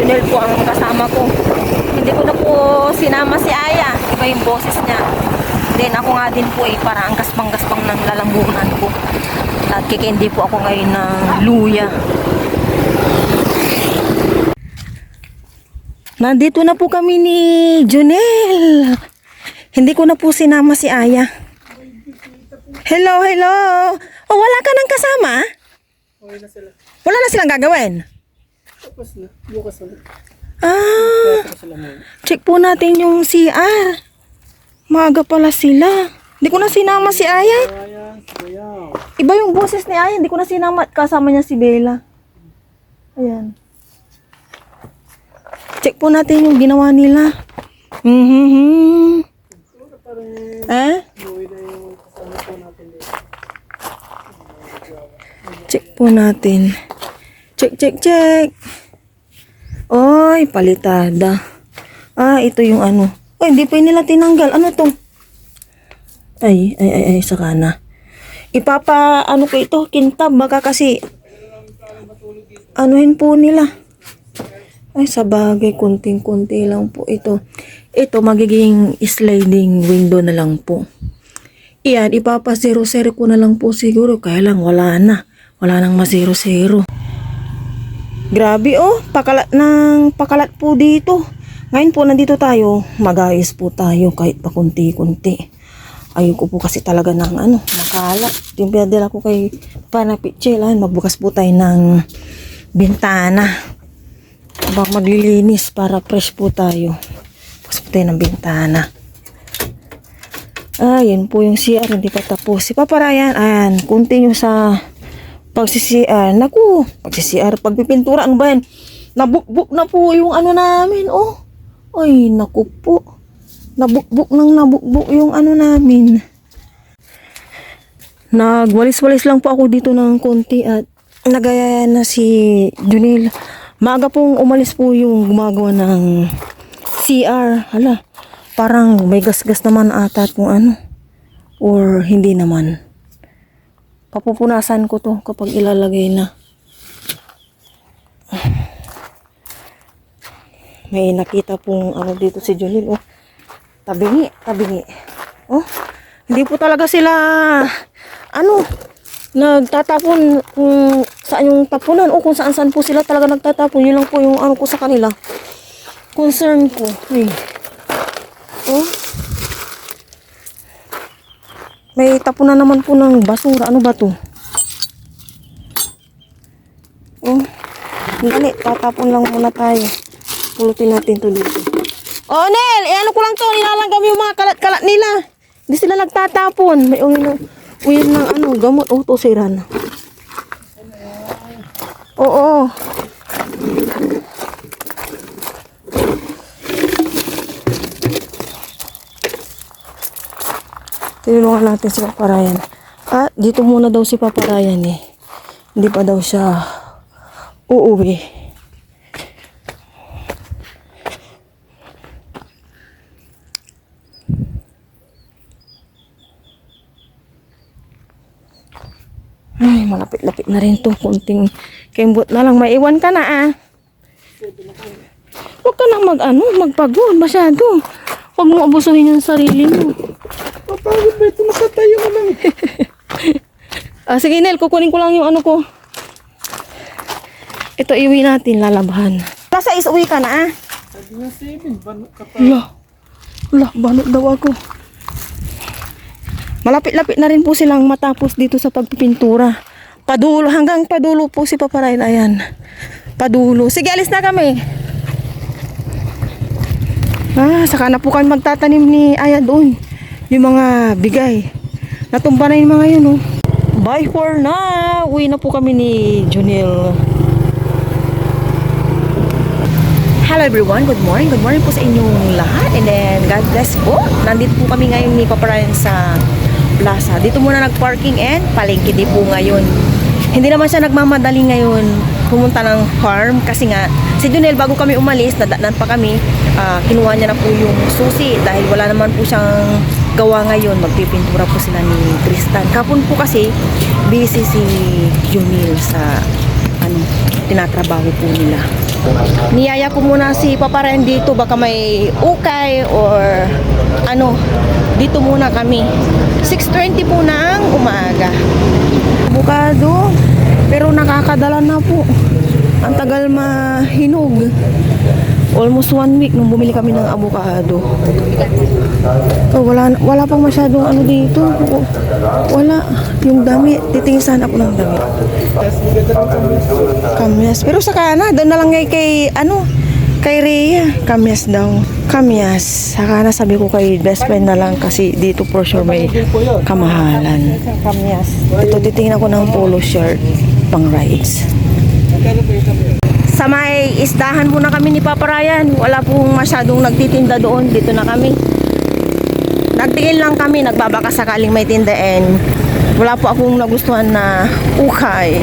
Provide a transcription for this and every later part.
Junel po ang kasama ko. Hindi ko na po sinama si Aya. Iba yung boses niya. Then ako nga din po para ang gaspang-gaspang ng lalamunan ko. At kikindi po ako ngayon ng luya. Nandito na po kami ni Junel. Hindi ko na po sinama si Aya. Hello, hello. Oh, wala ka nang kasama? Okay na sila. Wala na silang gagawin? Tapos na. Bukas ulit. Ah, check po natin yung CR. Maaga pala sila. Hindi ko na sinama si Aya. Iba yung boses ni Aya. Hindi ko na sinama. Kasama niya si Bella. Ayan. Check po natin yung ginawa nila. Eh? Check po natin. Check, check, check. Oy, palitada. Ah, ito yung ano. Oy, hindi pa nila tinanggal. Ano to? Ay, saka na. Ano ko ito? Kintab. Baka kasi anuhin po nila. Ay, sa bagay, kunting-kunti lang po ito. Ito, magiging sliding window na lang po. Iyan, ipapa-zero-zero ko na lang po siguro. Kaya lang, wala na. Wala nang ma-zero-zero. Grabe oh, pakalat ng pakalat po dito. Ngayon po, nandito tayo. Mag-ayos po tayo kahit pa kunti-kunti. Ayoko po kasi talaga ng makalat. Yung pinadala ko kay Panapitchelan, magbukas po tayo ng bintana. Baka maglilinis para fresh po tayo. Bukas po tayo ng bintana. Ayan po yung CR, hindi pa tapos. Si Papa Ryan, ayan, continue sa pag-CR. Naku, pag-CR, pagpipintura, ano ba yan? Nabukbuk na po yung namin, oh. Ay, naku po. Nabukbuk yung namin. Nagwalis-walis lang po ako dito ng konti at nagaya na si Junel. Maaga pong umalis po yung gumagawa ng CR. Hala, parang may gas-gas naman ata kung or hindi naman. Papupunasan ko to kapag ilalagay na. May nakita pong dito si Junel. Oh, tabingi, tabingi. Oh, hindi po talaga sila nagtatapon kung saan yung tapunan o kung saan po sila talaga nagtatapon. Yun lang po yung ko sa kanila. Concern ko. Ay. Oh. May tapunan naman po ng basura. Ano ba to? Oh. Dali, tatapon lang muna tayo. Pulutin natin to dito. Oh, Nel! Ano ko lang to? Nilalanggam yung mga kalat-kalat nila. Hindi sila nagtatapon. May uwi ng gamot. Oh, to sira na. Oo. Tinulungan natin si Papa Ryan. At dito muna daw si Papa Ryan eh. Hindi pa daw siya uuwi. Ay, malapit-lapit na rin to. Kunting kembot na lang. Maiwan ka na Huwag ka nang magpagod masyado. Huwag mo abusuhin yung sarili mo. Mapagod ba ito? Nakatayo ka lang. Sige Nel, kukunin ko lang yung ko. Ito iwi natin, lalabahan. Nasa uwi ka na Sabi nga 7, banok ka pa. Wala, banok daw ako. Malapit-lapit na rin po silang matapos dito sa pagpipintura. Padulo, hanggang padulo po si Papa Ryan. Ayan. Padulo. Sige, alis na kami. Saka na po kami magtatanim ni Aya doon. Yung mga bigay. Natumba na yung mga yun, oh. Bye for now. Uwi na po kami ni Junel. Hello everyone, good morning. Good morning po sa inyong lahat. And then, God bless po. Nandito po kami ngayon ni Papa Ryan sa plaza. Dito muna nag-parking and palengke din po ngayon. Hindi naman siya nagmamadali ngayon pumunta ng farm kasi nga si Junel bago kami umalis, nadaanan pa kami, kinuha niya na po yung susi dahil wala naman po siyang gawa ngayon. Magpipintura po sila ni Tristan. Kapon po kasi busy si Junel sa tinatrabaho po nila. Niyaya ko muna si Papa Ryan dito, baka may ukay or ano. Dito muna kami. 6:20 po ng umaga. Avocado, pero nakakadala na po. Ang tagal mahinog. Almost 1 week nung bumili kami ng avocado. So, wala pang masyadong ano dito. Wala. Yung dami, titingisan ako ng dami. Kamyas. Pero sa kana, doon na lang kay Rhea. Kamyas daw. Kamyas. Saka na sabi ko kay best friend na lang kasi dito for sure may kamahalan. Kamyas. Ito, titingin ako ng polo shirt pang rides. Sa may isdahan muna kami ni Papa Ryan. Wala pong masyadong nagtitinda doon. Dito na kami. Nagtingin lang kami. Nagbabaka sakaling may tindain. Wala po akong nagustuhan na ukay.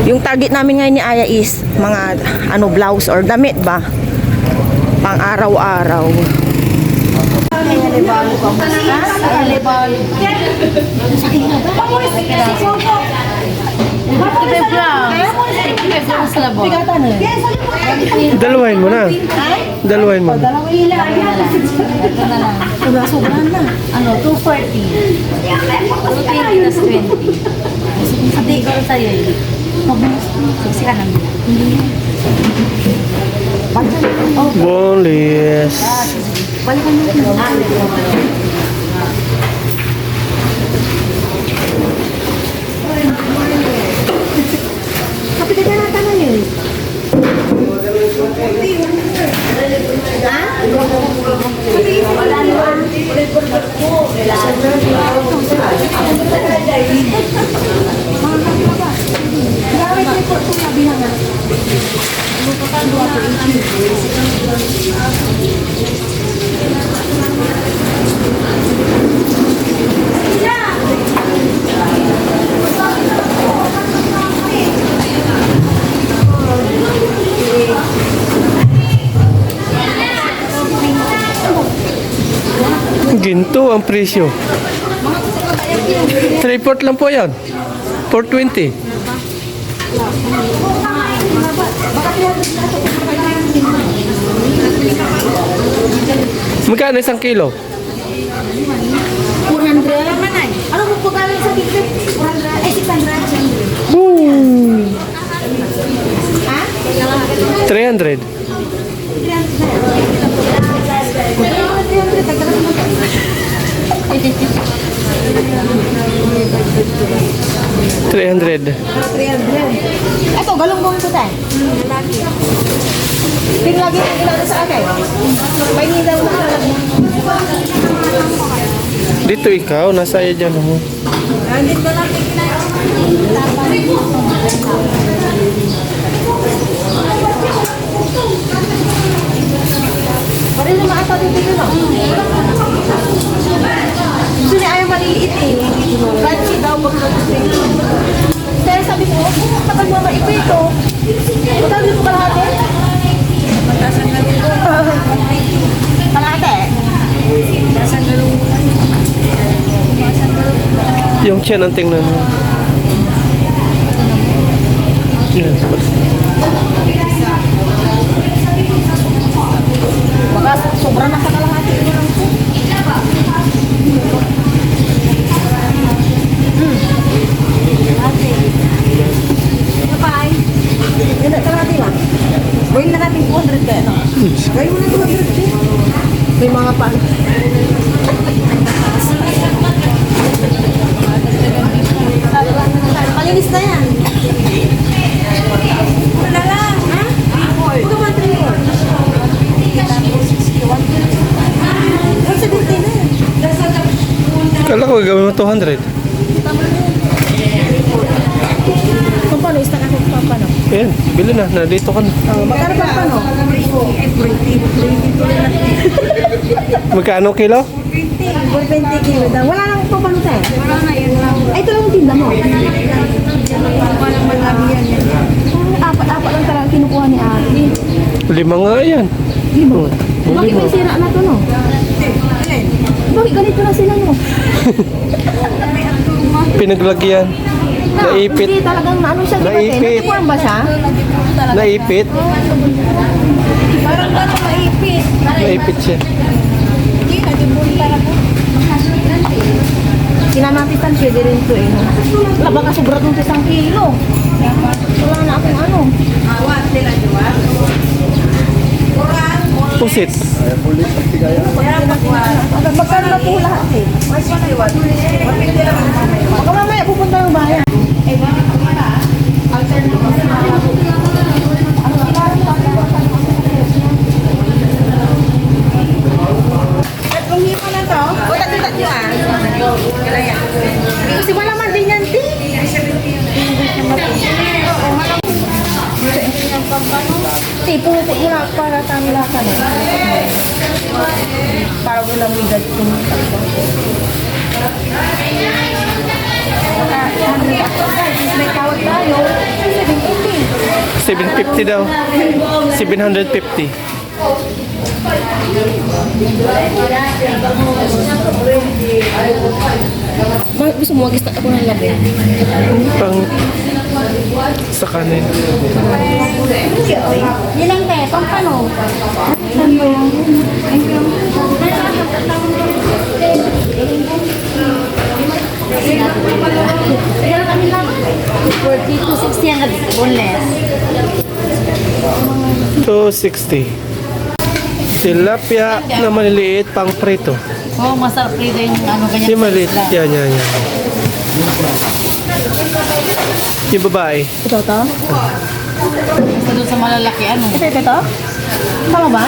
Yung target namin ngayon ni Aya is mga blouse or damit ba? Pang araw-araw. Dalawain mo na. Dalawain mo. Sobrang na. 240. 220 plus 20. Hindi ko sa'yo eh. Siksi ka namin. Bolis. Balikan mo. Kapit ka na tanong yun. Ginto ang presyo. 3/4 lang po yan. 420. Magkano isang kilo? 400. Ano mo po galing sa bigit? 400. Ay, 600. Woo! Ha? 300. 300. 300. Ito, galunggong ito tayo. Ting lagi ang ilalo sa akin. May nilaw na kalagyan. Dito ikaw, nasa iyo dyan mo. Dito lang Pare na maata dito no? Gusto niya ayaw maliliit eh. Crunchy daw pag kaya sabi ko, kapag mo maipo ito, matawag ko kalahati? Matasan na rin ko. Kalahati? Matasan na rin ko. Yung tiyan ang tingnan mo. Yes. Baka sobra na sa kalahati. Yan na kalahati lang. Gawin na natin 200 kaya no? Gawin mo na 200 kaya. May mga pan. Malinis na yan. Wala lang, ha? Ito ba 3 more? Sa dinti na yan. Kala ko gawin mo 200. Kung paano, istak ako pa paano? Ayan, bili na. Nandito ka na. Magkano pa paano? Magkano kilo? 20 kilo daw. Wala lang pa paano tayo? Wala na yun lang. Ay, ito lang yung tinda mo. Walang malabi yan. Apat lang talaga kinukuha ni Ate. 5 nga yan. 5? Bakit may sira na to no? Bakit ganito na sila no? Pinaglagyan. Naipit. Hindi talagang ano siya, di ba? Naipit. Natipuan ba siya? talaga. Naipit. Parang gano'ng maipit. Naipit siya. Hindi, nagibuli para po. Sinamatisan siya din ito eh. Wala baka sobra kong 1 kilo. Wala na akong ano. Pusit. Magkano na po lahat eh? Baka mamaya pupunta yung bayan. Tatlong hipa na to? O, tatlo ah. Kasi wala man din yan, ti. Ti, puro ko mula para kanila ka na. Para walang widad ko. May tawag tayo. 750 daw. 750. Gusto mo mag-start ako ng labi? Pang sa kanin. Yun lang te, pampano? Kaya kami lang. 40 to 60 ang boneless. 260. Tilapia na maliliit pang prito. Oo, masarap rin yung ano ganyan. Si maliit. Yan. Yung babae. Ito to? Kasi doon sa malalaki ano. Ito? Tama ba?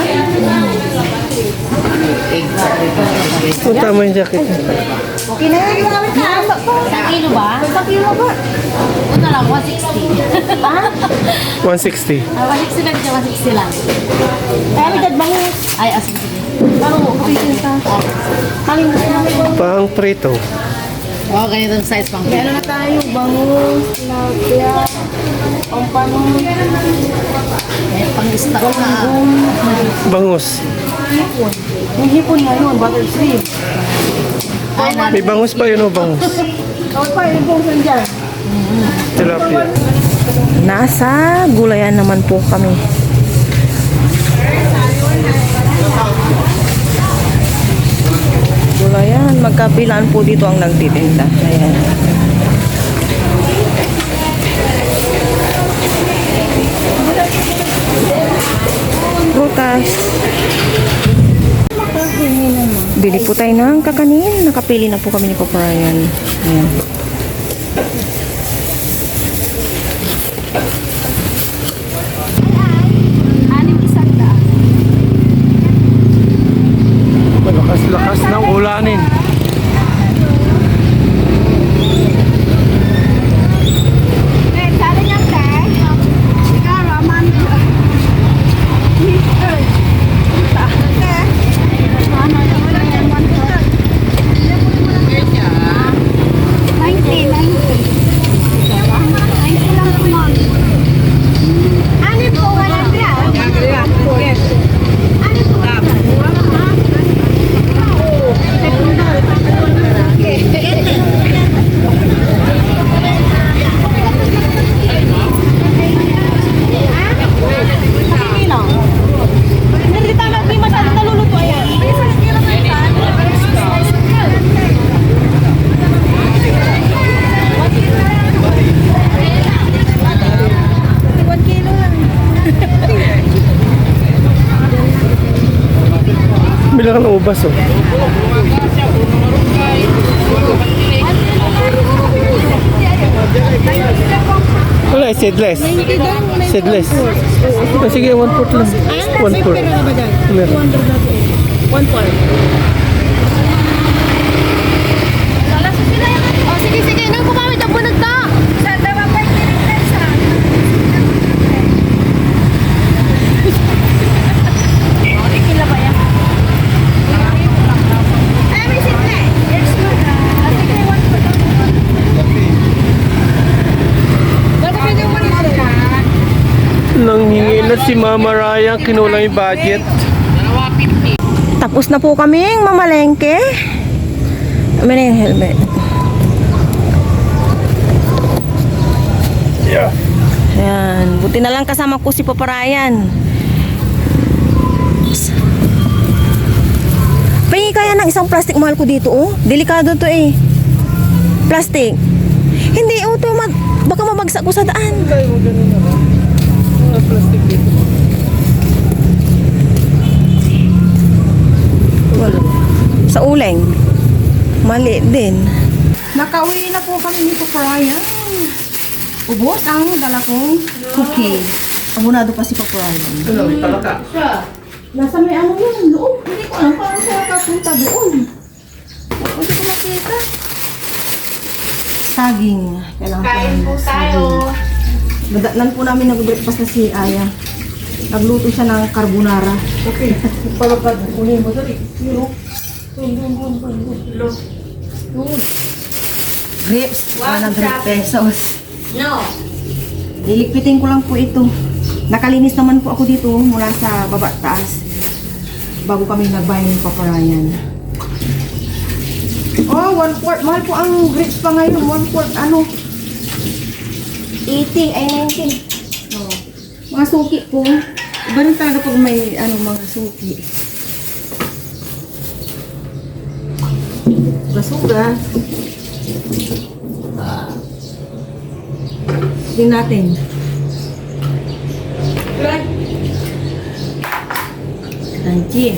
O, tama yung jacket. Okay na yun. Nakamba ko. 1 kilo ba? 1 kilo ba? O na lang, 160. Ha? 160. 160 lang siya, 160 lang. Kaya may dadbangus. Ay, asin sige. Parang kapitin ka. Kalimut na ko. Pang prito. Oo, ganitong size pang May ano na tayo, bangus, tilapia, pampano, pang stock na. Bangus. hipon. Yung hipon nga yun, butter shrimp. Ay, na. May bangus pa yun o bangus. Tawag pa, yung bangus nandyan. Tilapia. Nasa gulayan naman po kami. Gulayan, magkabilaan po dito ang nagtitinda. Ayan. Prutas. Bili po tayo ng kakanin. Nakapili na po kami ni Papa Ryan. Ayan. Malakas-lakas ng ulanin. Bilang ng ubas oh. Wala, seedless. Seedless. Oh, sige, 1/4 lang. 1/4. Meron. 1/4. Oh, sige. Nang kumawit ang bunod to. Sa dama pa yung sa. Kila ba yan? Ay, may simple. Yes, ma'am. Sige, 1/4. Bakit yung manito ka? Nanghingi na si Mama Raya, kinulang yung budget. Tapos na po kaming mamalengke. Amin na yung helmet. Yeah. Ayan. Buti na lang kasama ko si Papa Ryan. Pahingi kaya ng isang plastic, mahal ko dito, oh. Delikado to eh. Plastic. Hindi, oh, to, baka mabagsak ko sa daan. Kaya mo ganun na ba? Mga plastic dito. Wala. Sa uleng. Mali din. Nakauwi na po kami ni Papa Ryan. Ubos ang dala kong cookie. Abunado pa si Papa Ryan. Ano, may talaka. Nasa may ano yun, loob. Hindi ko alam paano siya kapunta doon. Hindi ko makita. Saging. Kailangan Kain po tayo. Dadaan po namin nag-breakfast na si Aya. Nagluto siya ng carbonara. Okay, palakad. Kunin mo dali. Grapes, 100 pesos. No. Ilikpitin ko lang po ito. Nakalinis naman po ako dito mula sa baba at taas. Bago kami nagbayad ng Papa Ryan. Oh, 1/4. Mahal po ang grapes pa ngayon. 1/4 ano? 18 ay 19. Oh. Mga suki po. Iba rin talaga pag may ano, mga suki. Basuga. Tingnan natin. Crunchy.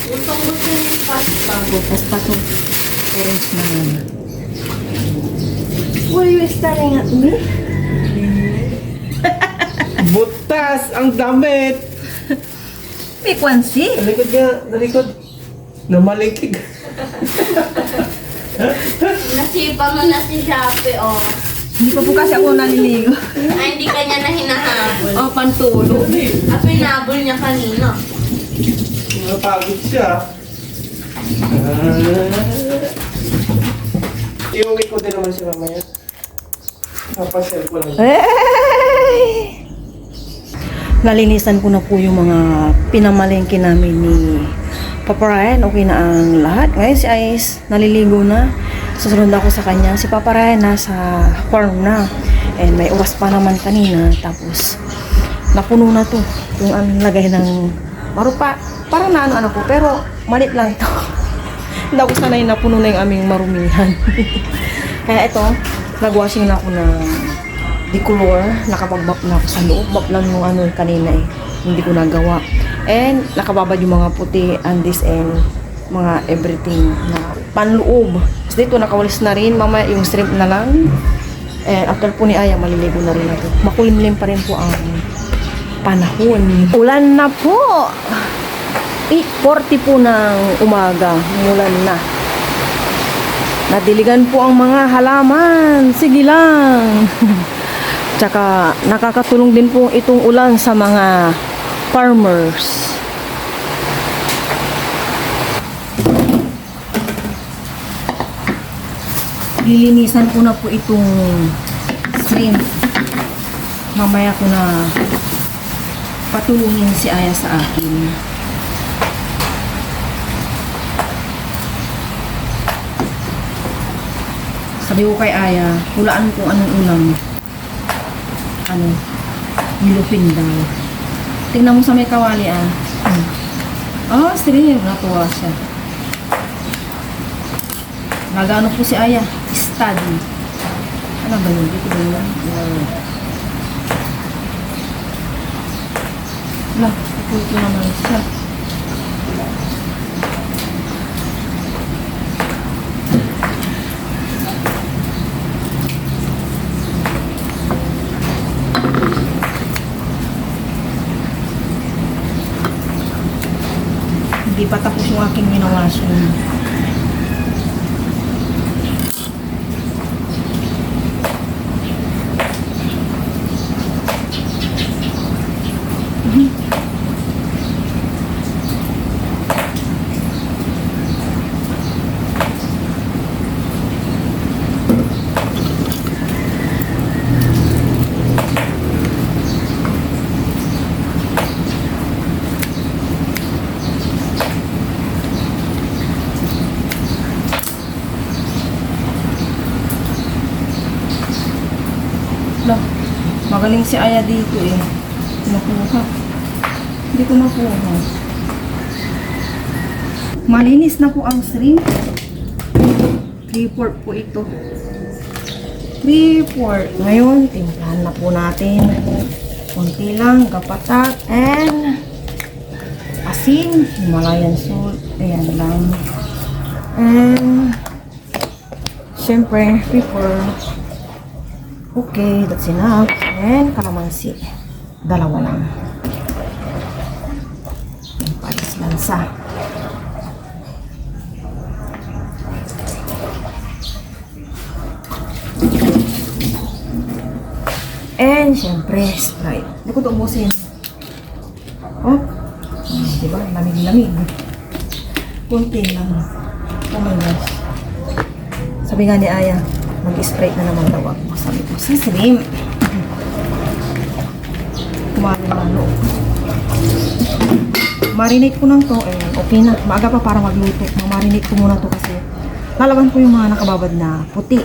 Gusto niya yung pasta. Butas pa to. Orange na naman. Why are you staring at me? Butas ang damit. May kwansi. Nalikod ka, nalikod. Namalikig. Nasipa mo na si Shopee, oh. Hindi pa po kasi ako naliligo. Ay, hindi ka niya na hinahabol. Oh, pantulo. At pinabol niya kanina. Napagod siya. Iuwi ko din naman siya mamaya. Napashare ko lang. Hey! Nalinisan ko na po yung mga pinamalengke namin ni Papa Ryan. Okay na ang lahat. Ngayon si Ice naliligo na. Susunod ako sa kanya. Si Papa Ryan nasa farm na. And may oras pa naman kanina. Tapos napuno na to. Yung aming lagay ng marupa. Parang naano-ano po. Pero malit lang to. Hindi ako sanay na puno na yung aming marumihan. Kaya ito, nag-washing na ako ng decolor. Nakapag-bap na ako sa loob. Bap lang yung ano kanina eh. Hindi ko nagawa. And nakababad yung mga puti and this and mga everything na panloob. So dito nakawalis na rin. Mamaya yung shrimp na lang. And after po ni Aya, maliligo na rin ako. Makulimlim pa rin po ang panahon. Ulan na po! 8:40 po ng umaga. Umulan na. Nadiligan po ang mga halaman. Sige lang. Tsaka nakakatulong din po itong ulan sa mga farmers. Lilinisan ko na po itong shrimp. Mamaya ko na patulungin si Aya sa akin. Sabi ko kay Aya, hulaan kung anong ulam. Ano, nilupin daw. Tingnan mo sa may kawali ah. Oh, sige, natuwa siya. Nagano po si Aya, study. Ano ba yun? Dito ba yun? Wala, ito naman siya. Hindi pa tapos yung aking minawashing. Magaling si Aya dito eh. Nakuha. Hindi ko nakuha. Malinis na po ang shrimp. 3/4 po ito. 3/4. Ngayon, timplahan na po natin. Kunti lang, kapatak, and asin, Himalayan salt. Ayan lang. And syempre, pepper. Okay, that's enough. And kalamansi. 2 lang. Yung patis lansa. And syempre, Sprite. Hindi ko ito ubusin. Oh, diba? Lamig-lamig. Kunti lang. Oh my gosh. Sabi nga ni Aya, mag-Sprite na naman daw ako. Sabi ko, sa shrimp. Kumari-malo. Marinate ko lang to. Okay na. Maaga pa para magluto. Marinate ko muna to kasi lalaban ko yung mga nakababad na puti.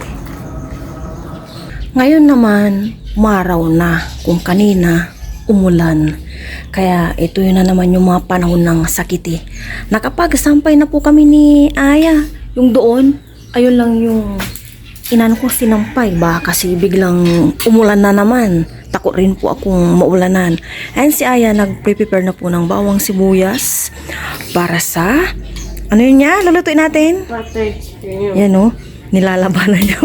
Ngayon naman, umaraw na. Kung kanina, umulan. Kaya ito yun na naman yung mga panahon ng sakiti. Nakapagsampay na po kami ni Aya. Yung doon, ayun lang yung inan ko sinampay ba kasi biglang umulan na naman. Takot rin po akong maulanan. And si Aya nag-prepare na po ng bawang sibuyas para sa ano yun niya? Lulutuin natin? Yan o. Nilalabanan niya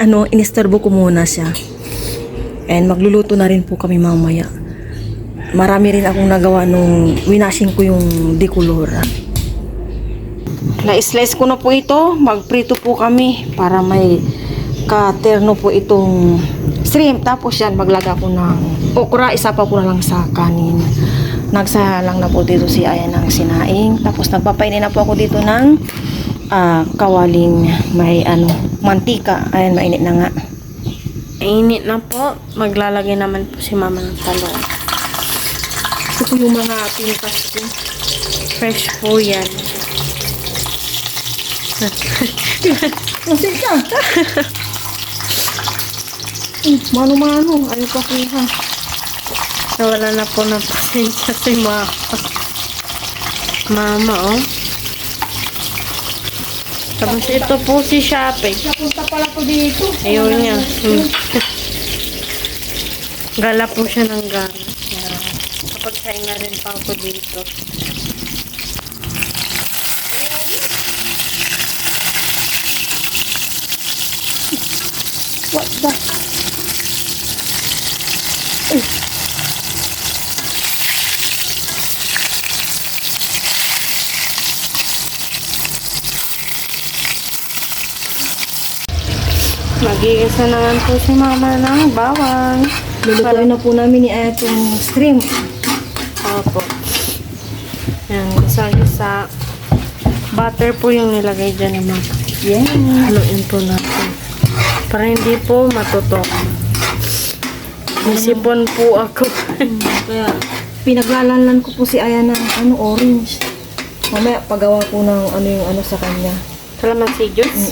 yung inisturbo ko muna siya. And magluluto na rin po kami mamaya. Marami rin akong nagawa nung winashing ko yung decolor. Na-slice ko na po ito. Magprito po kami para may katerno po itong shrimp. Tapos yan, maglaga ko ng okra. Isa pa po na lang sa kanin. Nagsalang na po dito si Aya ng sinaing. Tapos nagpapainin na po ako dito ng kawaling may mantika. Ayan, mainit na nga. Init na po. Maglalagay naman po si Mama ng talong. Ito po yung mga pintas ko. Fresh po yan. Masin ka! Mano-mano. Ayaw ka kuha. Nawala na po ng pasensya si Mama. Mama, oh. Tapos ito po si Shopee. Napunta pala ko dito. Ayaw niya. Gala po siya ng gala. Kapag sayo na rin pa ako dito. What the? Magigisa naman po si Mama ng bawang. Lulutuin na po namin ni Aya itong shrimp. Opo. Yan, gisa-gisa. Butter po yung nilagay dyan naman. Yan. Haluin po natin. Para hindi po matutok. Isipon po ako. Kaya pinaglalalan ko po si Aya ng orange. Mamaya pagawa ko ng yung sa kanya. Calamansi juice.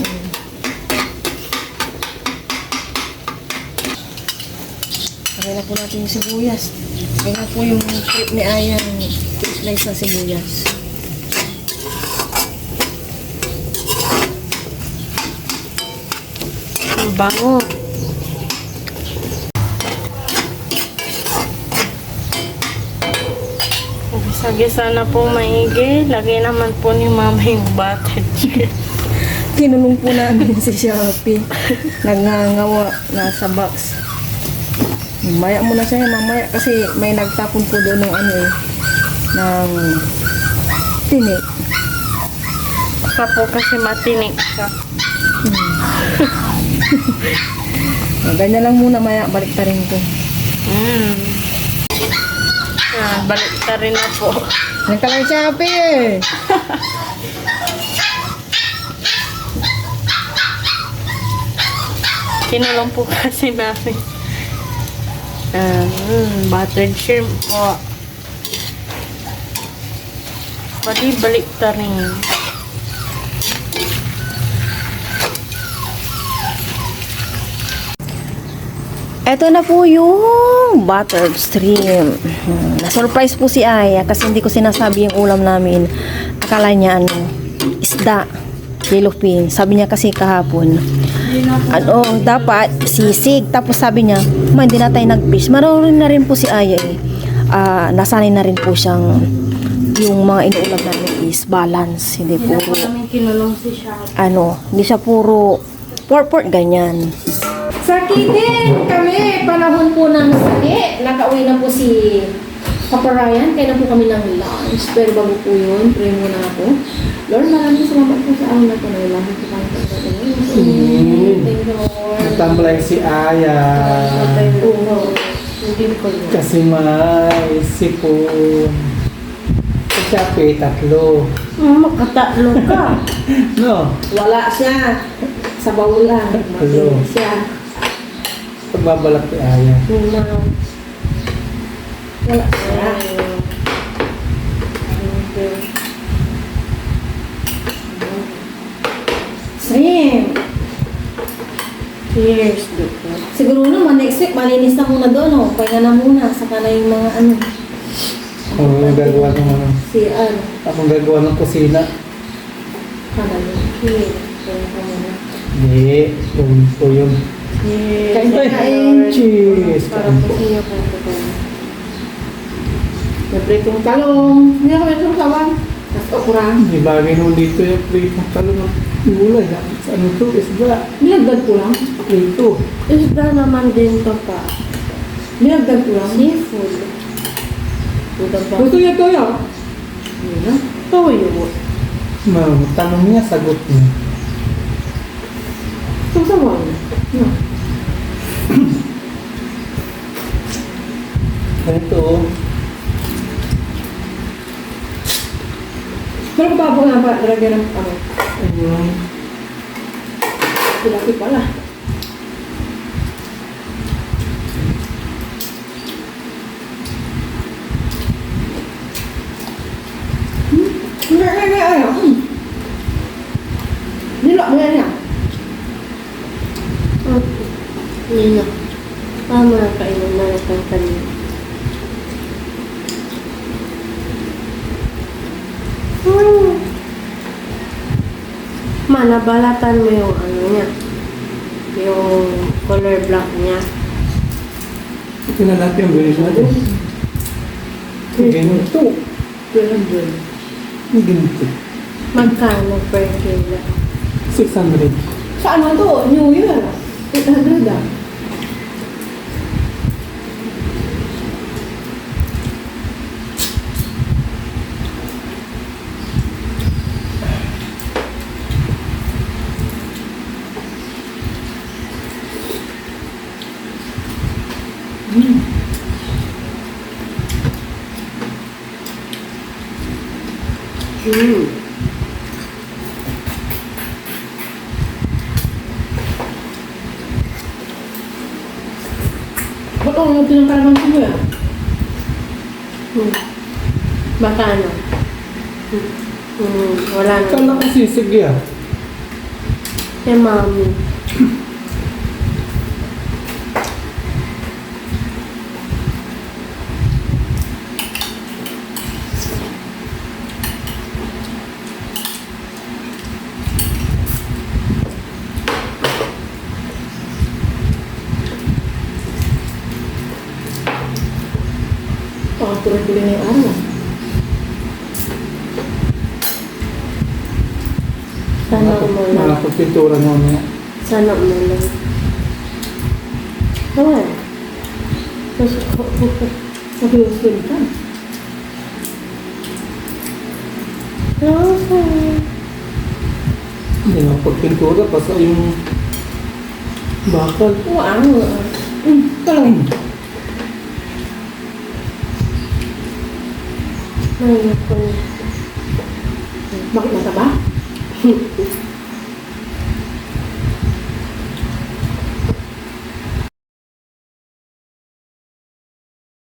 Lagay na po natin yung sibuyas. Kaya na po yung trip ni Aya ng slice na sibuyas. Ang bango. Gisa-gisa na po maigi. Lagay naman po ni Mama yung butter chicken. Kinulong po namin si Shopee. Nagngangawa. Nasa box. Mamaya muna siya mamaya kasi may nagtapon po doon ng ng tinik. Baka po kasi matinik siya. Ganyan lang muna, maya balik ta rin ko. Balik ta rin na po. Yan ka lang Shopee! Kinulong po kasi namin. Buttered shrimp po. Pati balik ta rin. Eto na po yung buttered shrimp. Na-surprise po si Aya kasi hindi ko sinasabi yung ulam namin. Akala niya isda, yellowfin. Sabi niya kasi kahapon, dapat sisig. Tapos sabi niya, hindi na tayo nag-fish. Marunong na rin po si Aya eh. Nasanay na rin po siyang yung mga inuulam namin is balance. Hindi puro, hindi siya puro pork ganyan. Sakitin kami, panahon po ng sakit. Nakauwi na po si Papa Ryan, kaya na po kami ng lunch. Pero bago po yun, pray muna ako. Lord, maraming salamat po sa araw na ito. Nailangan po kami sa ito. Thank you, Lord. Natamblay si Aya. Kasi may sipon. Siya tatlo. Makatatlo ka. No? Wala siya. Sa bawulan. Hello. Siya. Pagbabalak si Aya. Wala siya. Shrimp. Cheers. Siguro naman next week malinis na muna doon, oh. Pahinga na muna. Saka na yung mga Ako gagawa ng ano. si Ako gagawa ng kusina. Pahinga ka muna. Hindi. Yun po yun. Kain. Cheers. Para po sa iyo po ito. May pritong talong. Hindi ako may sawan. Tapos okra. Hindi bagay nung dito yung pritong talong ng gulay. Ano to? Isda. Binagdag ko lang. Prito. Isda naman din to pa. Binagdag ko lang. Seafood. Gusto niya toyo? Hindi na. Toyo. Tanong niya, sagot niya. Sasawan. No. Ito. Pero kapabo nga ba, lagyan ng Ayun. Laki pala. Nilok mo yan yan. Nino. Tama na kainan na ng kanina. Manabalatan mo yung ano niya. Yung color black niya. Ito na natin yung bilis natin. Ganito. Ganito. Magkano per kilo? 600. Sa ano to? New Year. 800 ah. Ba't ang natin ng kalamansi mo yan? Magkano? Wala na. Kala ko sisig yan. Eh, mami. Pakatuloy ko lang yung araw. Sana mo lang. Nakapagpintura mo niya. Sana mo lang. Wala. Sabi ko sila ka. Hindi nakapagpintura. Basta yung bakal. Wow. Talong. Ayoko na. Bakit mataba?